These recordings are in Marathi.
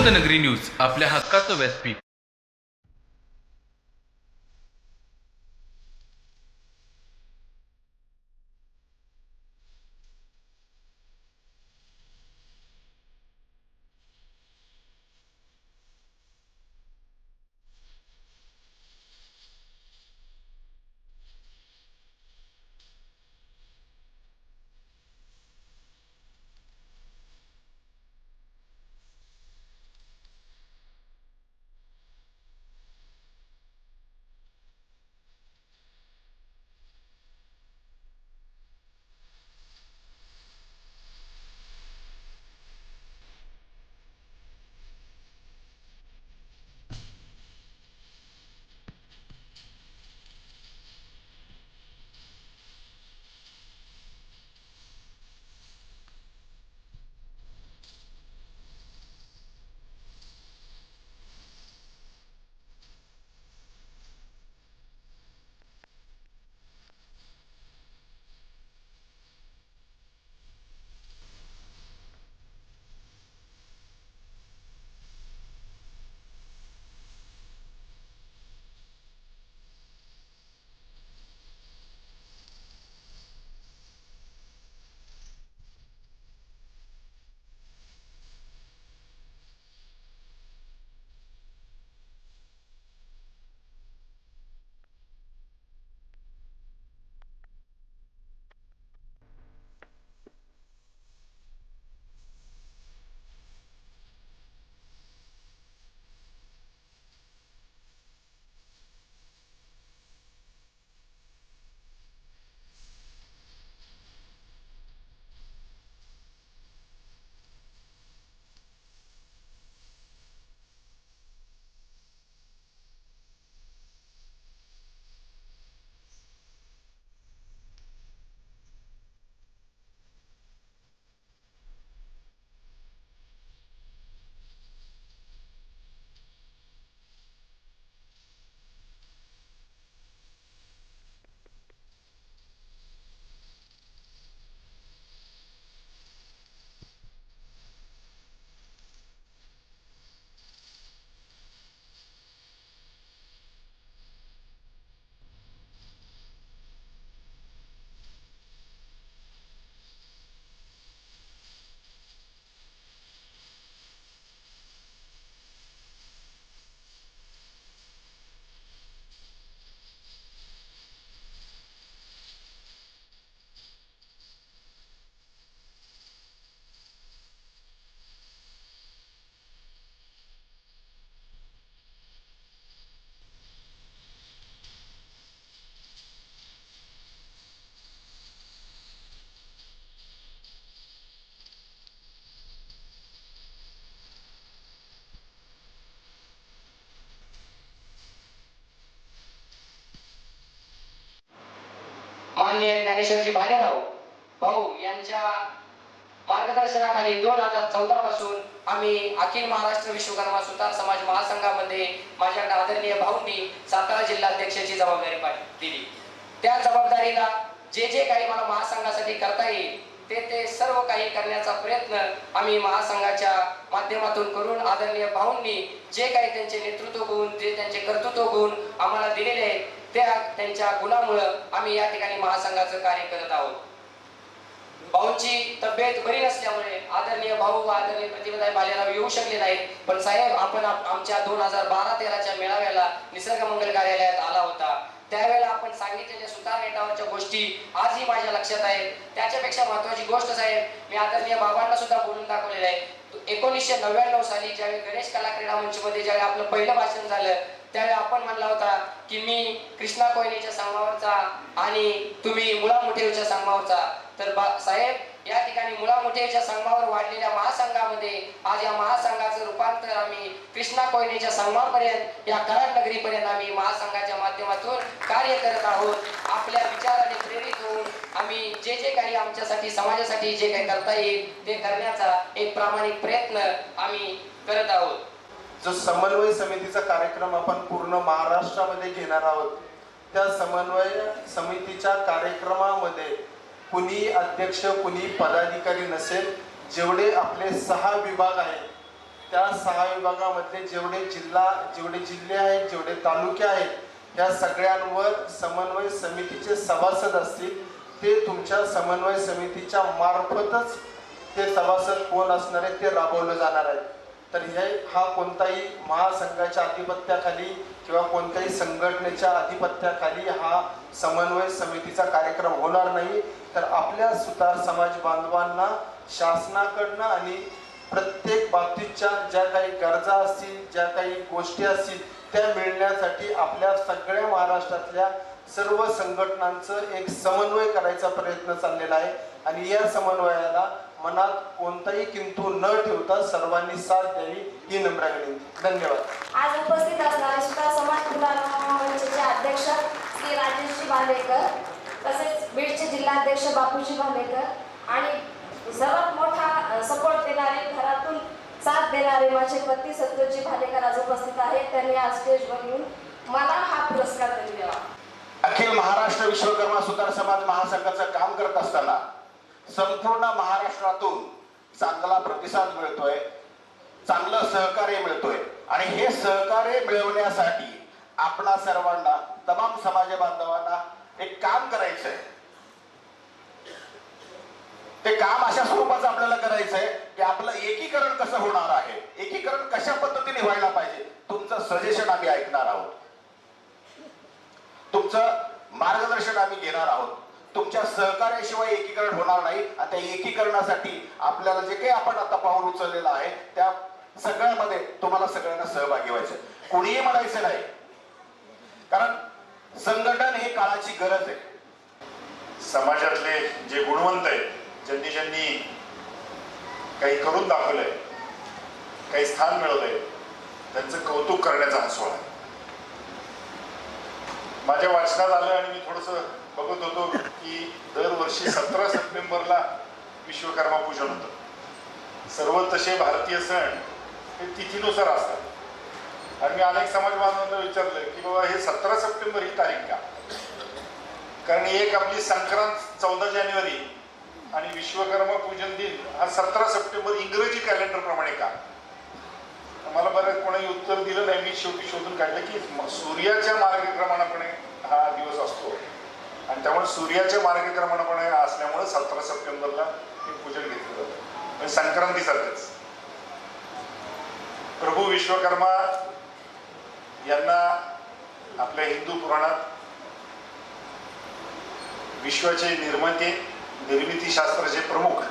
वसंतनगरी न्यूज, आपल्या हक्काचं व्यासपीठ. माननीय ज्ञानेश्वरजी भालेराव भाऊ यांच्या मार्गदर्शनाखाली 2014 पासून आम्ही अखिल महाराष्ट्र विश्वकर्मा सुतार समाज महासंघामध्ये माझ्या आदरणीय भाऊंनी सातारा जिल्हाध्यक्षाची जबाबदारी दिली. त्या जबाबदारीला जे काही मला महासंघासाठी करता येईल ते सर्व काही करण्याचा प्रयत्न आम्ही महासंघाच्या माध्यमातून करून आदरणीय भाऊंनी जे काही त्यांचे नेतृत्व गुण, जे त्यांचे कर्तृत्व गुण आम्हाला दिलेले आहेत, त्या त्यांच्या गुणामुळे आम्ही या ठिकाणी महासंघाचं कार्य करत आहोत. भाऊंची तब्येत बरी नसल्यामुळे आदरणीय भाऊ आदरणीय प्रतिभाताई भालेराव येऊ शकले नाहीत. पण साहेब, आपण आमच्या 2012-13च्या मेळाव्याला निसर्ग मंगल कार्यालयात आला होता. त्यावेळेला आपण सांगितलेल्या सुतार नेटावरच्या गोष्टी आजही माझ्या लक्षात आहेत. त्याच्यापेक्षा महत्वाची गोष्ट साहेब, मी आदरणीय बाबांना सुद्धा बोलून दाखवलेलं आहे. 1999 साली ज्यावेळी गणेश कला क्रीडा मंचमध्ये ज्यावेळी आपलं पहिलं भाषण झालं, त्यावेळी आपण म्हणला होता की मी कृष्णा कोयनेच्या संगमावरचा आणि तुम्ही मुळा मुठेच्या संगमावरचा. तर साहेब, या ठिकाणी मुळा मुठेच्या संगमावर वाढलेल्या महासंघामध्ये आज या महासंघाचं रूपांतर आम्ही कृष्णा कोयनेच्या संगमापर्यंत, या कराड नगरीपर्यंत आम्ही महासंघाच्या माध्यमातून कार्य करत आहोत. आपल्या विचाराने प्रेरित होऊन आम्ही जे काही आमच्यासाठी समाजासाठी जे काही करता येईल ते करण्याचा एक प्रामाणिक प्रयत्न आम्ही करत आहोत. जो समन्वय समितीचा कार्यक्रम आपण पूर्ण महाराष्ट्रामध्ये घेणार आहोत, त्या समन्वय समितीच्या कार्यक्रमामध्ये कुणी अध्यक्ष कुणी पदाधिकारी नसेल. जेवढे आपले 6 विभाग आहेत त्या 6 विभागामधले जेवढे जिल्हे आहेत, जेवढे तालुके आहेत, या सगळ्यांवर समन्वय समितीचे सभासद असतील. ते तुमच्या समन्वय समितीच्या मार्फतच ते सभासद कोण असणार आहे ते राबवलं जाणार आहे. तर हा कोणताही महासंघाच्या अधिपत्याखाली किंवा कोणत्याही संघटनेच्या अधिपत्याखाली हा समन्वय समितीचा कार्यक्रम होणार नाही. तर आपल्या सुतार समाज बांधवांना शासनाकडनं आणि प्रत्येक बाबतीतच्या ज्या काही गरजा असतील, ज्या काही गोष्टी असतील, त्या मिळण्यासाठी आपल्या सगळ्या महाराष्ट्रातल्या सर्व संघटनांचं एक समन्वय करायचा प्रयत्न चाललेला आहे. आणि या समन्वयाला मनात कोणताही किंतु न ठेवता सर्वांनी साथ द्यावी ही नम्र विनंती. धन्यवाद. आज उपस्थित असणारे सुतार समाज मंचचे अध्यक्ष श्री राजेशजी भालेकर, तसेच बीडचे जिल्हाध्यक्ष बापूजी भालेकर आणि सर्वात मोठा सपोर्ट देणारे, घरातून साथ देणारे माझे पती सत्यजी भालेकर आज उपस्थित आहेत. त्यांनी आज स्टेजवर येऊन मला हा पुरस्कार त्यांनी द्यावा. अखिल महाराष्ट्र विश्वकर्मा सुतार समाज महासंघाचं काम करत असताना संपूर्ण महाराष्ट्रातून चांगला प्रतिसाद मिळतोय, चांगलं सहकार्य मिळतोय. आणि हे सहकार्य मिळवण्यासाठी आपणा सर्वांना, तमाम समाज बांधवांना एक काम करायचंय. ते काम अशा स्वरूपाचं आपल्याला करायचंय की आपलं एकीकरण कसं होणार आहे, एकीकरण कशा पद्धतीने व्हायला पाहिजे, तुमचं सजेशन आम्ही ऐकणार आहोत, तुमचं मार्गदर्शन आम्ही घेणार आहोत. तुमच्या सहकार्याशिवाय एकीकरण होणार नाही. आणि त्या एकीकरणासाठी आपल्याला जे काही आपण आता पाऊल उचललेलं आहे त्या सगळ्यामध्ये तुम्हाला सगळ्यांना सहभागी व्हायचं. कोणीही म्हणायचं नाही, कारण संघटन हे काळाची गरज आहे. समाजातले जे गुणवंत आहेत, ज्यांनी काही करून दाखवलंय, काही स्थान मिळवलंय, त्यांचं कौतुक करण्याचा हा सोहळा आहे. माझ्या वाचनात आलं आणि मी थोडंसं बघत होतो की दरवर्षी 17 सप्टेंबरला विश्वकर्मा पूजन होतं. सर्व तसे भारतीय सण हे तिथीनुसार असतात. आणि मी अनेक समाज बांधवांना विचारलं की बाबा हे 17 सप्टेंबर ही तारीख का? कारण एक आपली संक्रांत 14 जानेवारी आणि विश्वकर्मा पूजन दिन हा 17 सप्टेंबर इंग्रजी कॅलेंडर प्रमाणे का? मला बरं कोणाही उत्तर दिलं नाही. मी शेवटी शोधून काढलं की सूर्याच्या मार्गक्रमणापणे हा दिवस असतो आणि त्यामुळे सूर्याच्या मार्गक्रमणापणे असल्यामुळे 17 सप्टेंबरला हे पूजन घेतलं जातं. म्हणजे संक्रांतीसारखंच. प्रभू विश्वकर्मा यांना आपल्या हिंदू पुराणात विश्वाचे निर्मिती शास्त्राचे प्रमुख,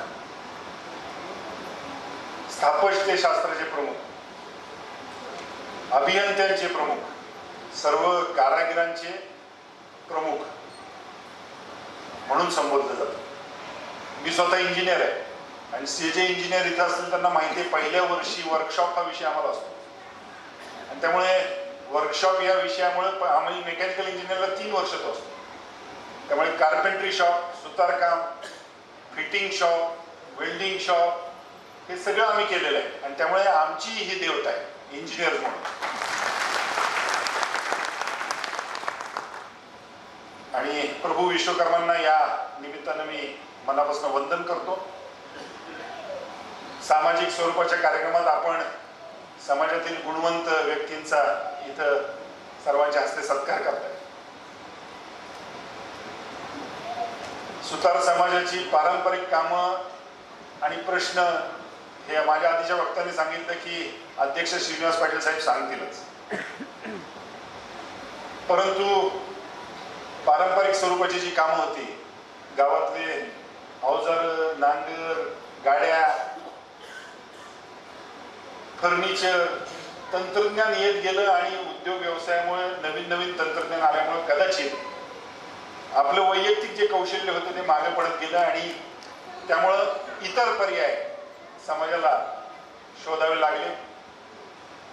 स्थापत्य शास्त्राचे प्रमुख, अभियंत्यांचे प्रमुख, सर्व कारागिरांचे प्रमुख म्हणून संबोधलं जातं. मी स्वतः इंजिनियर आहे आणि जे इंजिनियर इथं असतील त्यांना माहिती आहे, पहिल्या वर्षी वर्कशॉप हा विषय आम्हाला असतो. आणि त्यामुळे वर्कशॉप या विषयामुळे आम्ही मेकॅनिकल इंजिनियरला 3 वर्ष तो असतो. त्यामुळे कार्पेंट्री शॉप, सुतारकाम, फिटिंग शॉप, वेल्डिंग शॉप हे सगळं आम्ही केलेलं आहे. आणि त्यामुळे आमची ही देवता आहे इंजिनियर म्हणून. आणि प्रभू विश्वकर्मांना या निमित्तानं मी मनापासून वंदन करतो. सामाजिक स्वरूपाच्या कार्यक्रमात आपण समाजातील गुणवंत व्यक्तींचा इथं सर्वांच्या हस्ते सत्कार करताय. सुतार समाजाची पारंपरिक कामं आणि प्रश्न हे माझ्या आधीच्या वक्त्यांनी सांगितलं की अध्यक्ष श्रीनिवास पाटील साहेब सांगतीलच. परंतु पारंपरिक स्वरूपाची जी कामं होती, गावातले अवजार, नांगर, गाड्या, फर्निचर, तंत्रज्ञान येत गेलं आणि उद्योग व्यवसायामुळे नवीन तंत्रज्ञान आल्यामुळे कदाचित आपलं वैयक्तिक जे कौशल्य होतं ते मागे पडत गेलं आणि त्यामुळं इतर पर्याय समाजाला शोधावे लागले.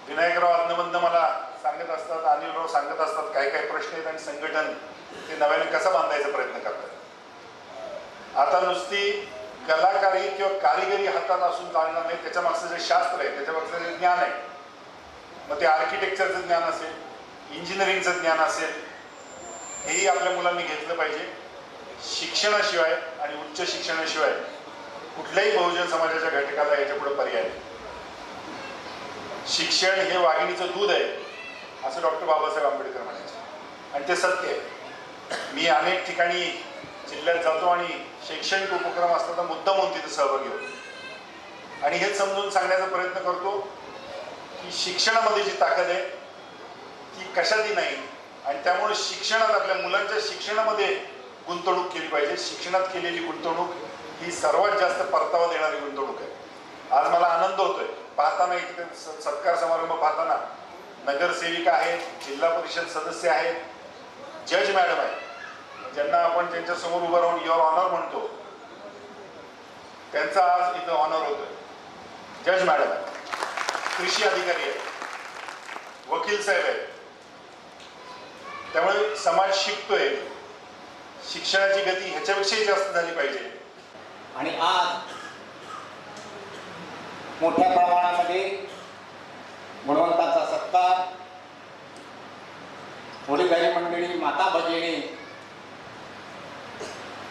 विनायकराव आज्ञबंध मला सांगत असतात, अनिलराव सांगत असतात काय काय प्रश्न आहेत आणि संघटन ते नव्याने कसं बांधायचा प्रयत्न करतात. आता नुसती कलाकारी किंवा कारिगिरी हातात असून चालणार नाही, त्याच्या मागचं जे शास्त्र आहे, त्याच्या मागचं जे ज्ञान आहे, मग ते आर्किटेक्चरचं ज्ञान असेल, इंजिनिअरिंगचं ज्ञान असेल, हेही आपल्या मुलांनी घेतलं पाहिजे. शिक्षणाशिवाय आणि उच्च शिक्षणाशिवाय कुठल्याही बहुजन समाजाच्या घटकाला याच्या पुढे पर्याय नाही. शिक्षण हे वाघिणीचं दूध आहे असं डॉक्टर बाबासाहेब आंबेडकर म्हणायचे, आणि ते सत्य आहे. मी अनेक ठिकाणी जिल्ह्यात जातो आणि शैक्षणिक उपक्रम असतात तर मुद्दामून तिथे सहभागी होतो आणि हेच समजून सांगण्याचा प्रयत्न करतो की शिक्षणामध्ये जी ताकद आहे ती कशातही नाही, आणि त्यामुळे शिक्षणात आपल्या मुलांच्या शिक्षणामध्ये गुंतवणूक केली पाहिजे. शिक्षणात केलेली गुंतवणूक ही सर्वात जास्त परतावा देणारी गुंतवणूक आहे. आज मला आनंद होतोय पाहताना, इथे सत्कार समारंभ पाहताना नगरसेविका आहेत, जिल्हा परिषद सदस्य आहेत, जज मॅडम आहेत, ज्यांना आपण त्यांच्यासमोर उभं राहून युअर ऑनर म्हणतो, त्यांचा आज इथं ऑनर होतोय. जज मॅडम आहे, कृषी अधिकारी आहेत, वकील साहेब आहेत. त्यामुळे समाज शिकतोय, शिक्षणाची गती ह्याच्यापेक्षाही जास्त झाली पाहिजे. आणि आज मोठ्या प्रमाणामध्ये गुणवंतांचा सत्कार वडीलधारी मंडळी, माता भगिनी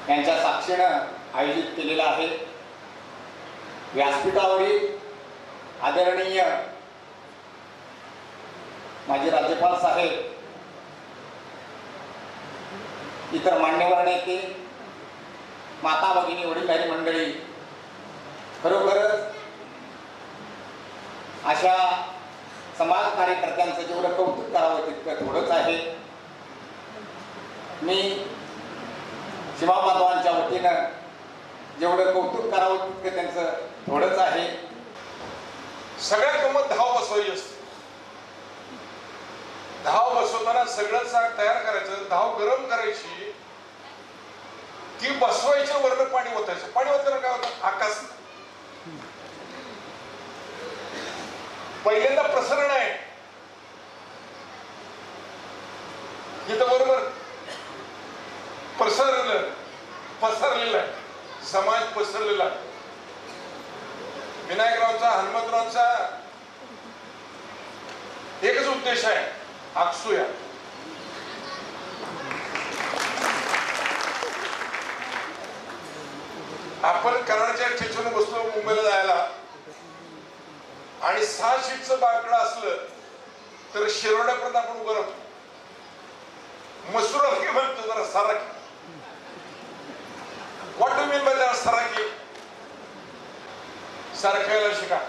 यांच्या साक्षीनं आयोजित केलेला आहे. व्यासपीठावरील आदरणीय माजी राज्यपाल साहेब, इतर मान्यवर नेते, माता भगिनी, वडीलधारी मंडळी, खरोखरच अशा समाज कार्यकर्त्यांचं जेवढं कौतुक करावं तितकं थोडंच आहे. मी सीमा बांधवांच्या वतीनं जेवढं कौतुक करावं तितकं त्यांचं थोडंच आहे. सगळ्यात गंमत धाव बसवायची असते. धाव बसवताना सगळं तयार करायचं, धाव गरम करायची, ती बसवायची, वरनं पाणी ओतायचं. पाणी ओतल्यानं काय होतं? आकाश. पहिल्यांदा प्रसरण आहे इथं, बरोबर पसरलेलं आहे, समाज पसरलेला आहे. विनायकरावचा, हनुमंतरावचा एकच उद्देश आहे, आकसूया. आपण कराडच्या ठिकाणी बसलो मुंबईला जायला, आणि 6 शीटचं बाकडं असलं तर शिरोड्यापर्यंत आपण उभं राहतो. मसुराकी म्हणतो, जरा सराकी. व्हॉट डू मीन बाय जरा सराकी? सारखायला शिका.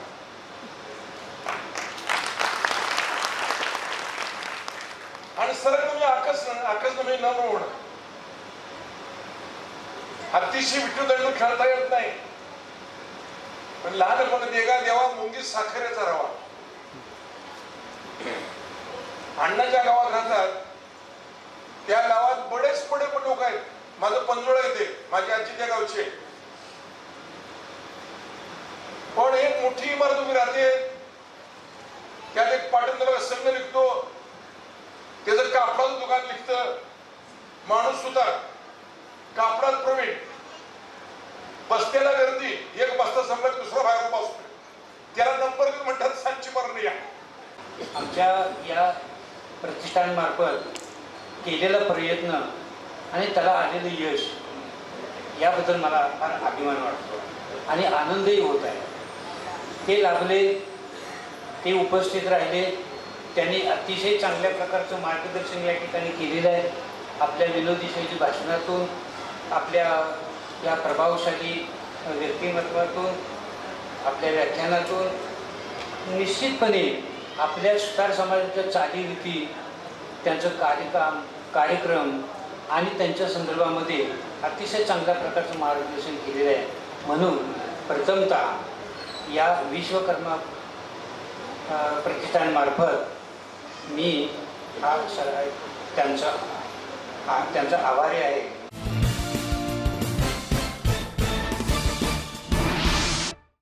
आणि सरक तुम्ही आकाश तुम्ही न म्हणून अतिशय विठू दंडू खेळता येत नाही, पण लहानपणी देगा देवा मुंगी साखरेचा रवा. अण्णाच्या गावात राहतात, त्या गावात बरेच पण लोक आहेत. माझं पंजोळा येते, माझी आजी त्या गावची, पण एक मोठी इमारत उभी राहते, त्यात एक पाटणदार संघ निघतो, त्याचं कापडाचं दुकान निघतं, माणूस सुद्धा कापडात प्रवीण, बसतेला गर्दी, एक बसता संपला दुसरा बाहेर उभा असतो, त्याला नंबर देऊन म्हणतात सांची मारून या. आमच्या या प्रतिष्ठानमार्फत केलेला प्रयत्न आणि त्याला आलेलं यश याबद्दल मला फार अभिमान वाटतो आणि आनंदही होत आहे. ते लाभले, ते उपस्थित राहिले, त्यांनी अतिशय चांगल्या प्रकारचं मार्गदर्शन या ठिकाणी केलेलं आहे. आपल्या विनोदी शैली भाषणातून, आपल्या या प्रभावशाली व्यक्तिमत्वातून, आपल्या व्याख्यानातून निश्चितपणे आपल्या सुतार समाजाच्या चालीरीती, त्यांचं कार्यक्रम आणि त्यांच्या संदर्भामध्ये अतिशय चांगल्या प्रकारचं मार्गदर्शन केलेलं आहे. म्हणून प्रथमतः या विश्वकर्मा प्रतिष्ठानमार्फत मी त्यांचा आभारी आहे.